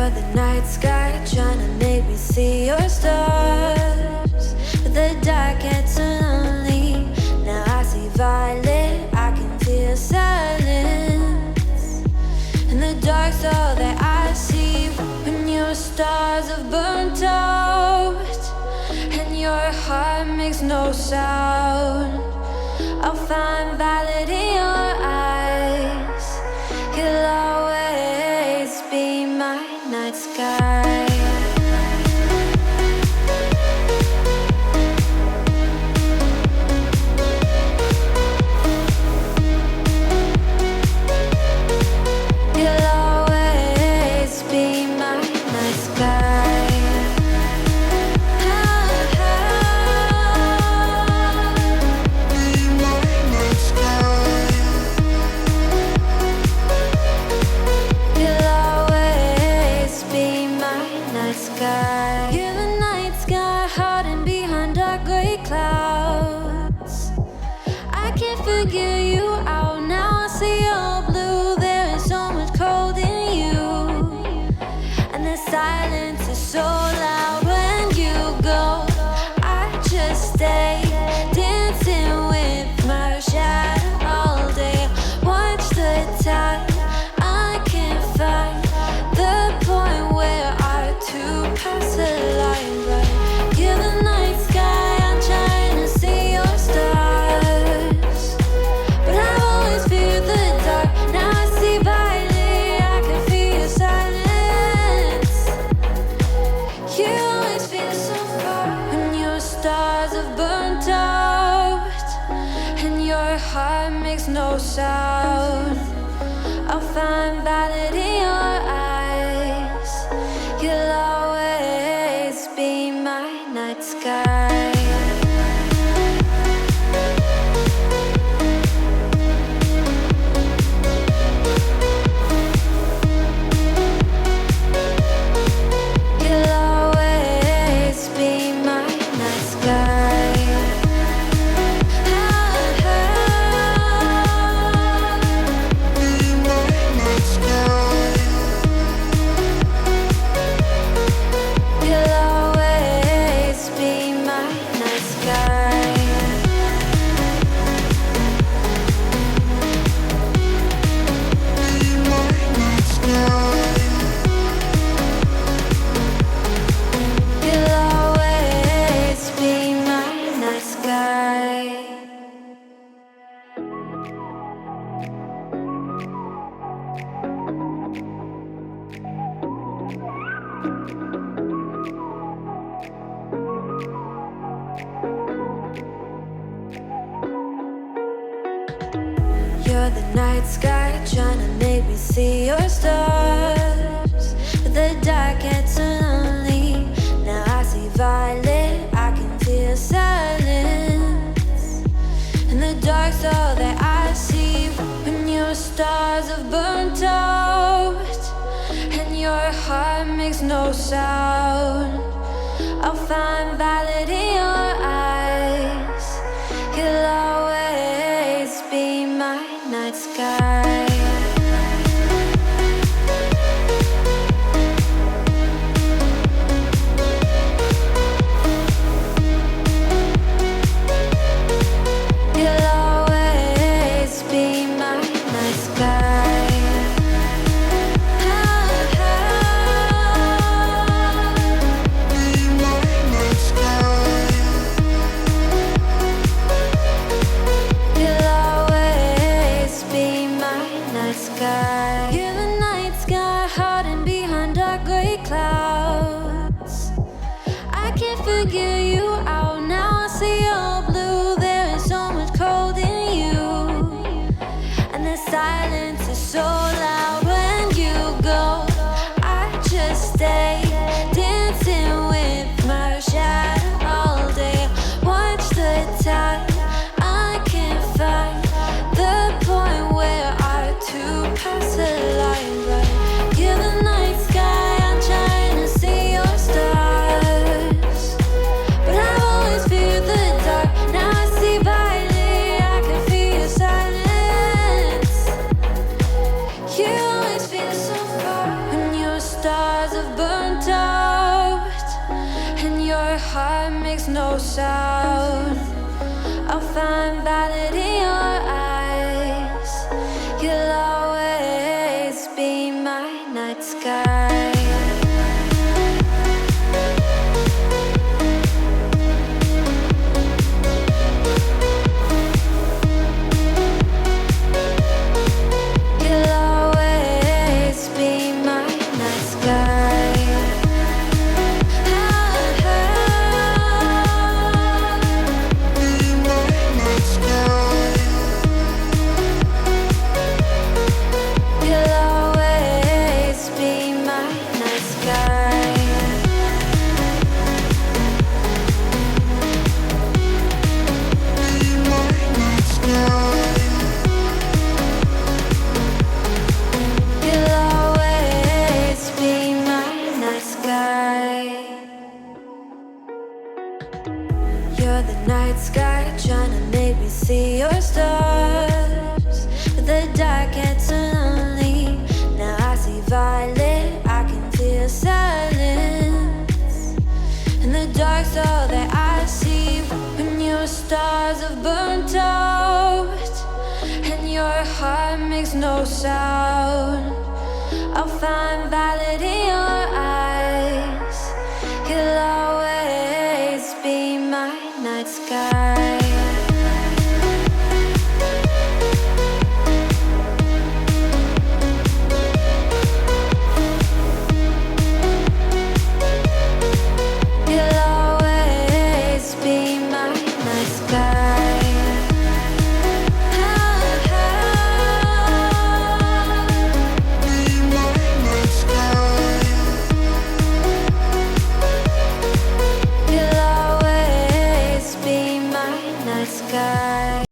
You're the night sky trying to make me see your stars, but the dark gets so lonely. Now I see violet, I can feel silence. In the dark's all that I see. When your stars have burnt out and your heart makes no sound, I'll find violet in your eyes. You'll always be my night sky. You'll always be my night sky. You're the night sky hiding behind dark gray clouds. I can't figure you out now. I see your blue. There is so much cold in you, and the silence is so loud when you go. I just stay dancing with my shadow all day. Watch the tide. I can't find the point where to pass the line, but you're the night sky. I'm trying to see your stars, but I've always feared the dark. Now I see violet, I can feel your silence. You always feel so far when your stars have burnt out and your heart makes no sound. I'll find violet in your eyes. You'll always be my night sky. You'll always be my night sky. You're the night sky trying to make me see your stars, but the dark gets so lonely. Now I see violet, I can feel silence. And the dark's all that I see. When your stars have burnt out and your heart makes no sound, I'll find violet in your eyes. You'll always be my night sky. You'll always be my night sky. You're the night sky hiding behind dark gray clouds. I can't figure you out now. I see your blue. There is so much cold in you, and the silence is so loud when you go. I just stay dancing with my shadow all day. Watch the tide. I can't find the point where to pass the light. heart makes no sound. I'll find valid in your eyes. You'll always be my night sky. You'll always be my night sky. You're the night sky, trying to make me see your stars. But the dark gets so lonely. Now I see violet, I can feel silence. And the dark's all that I see. When your stars have burnt out and your heart makes no sound, I'll find that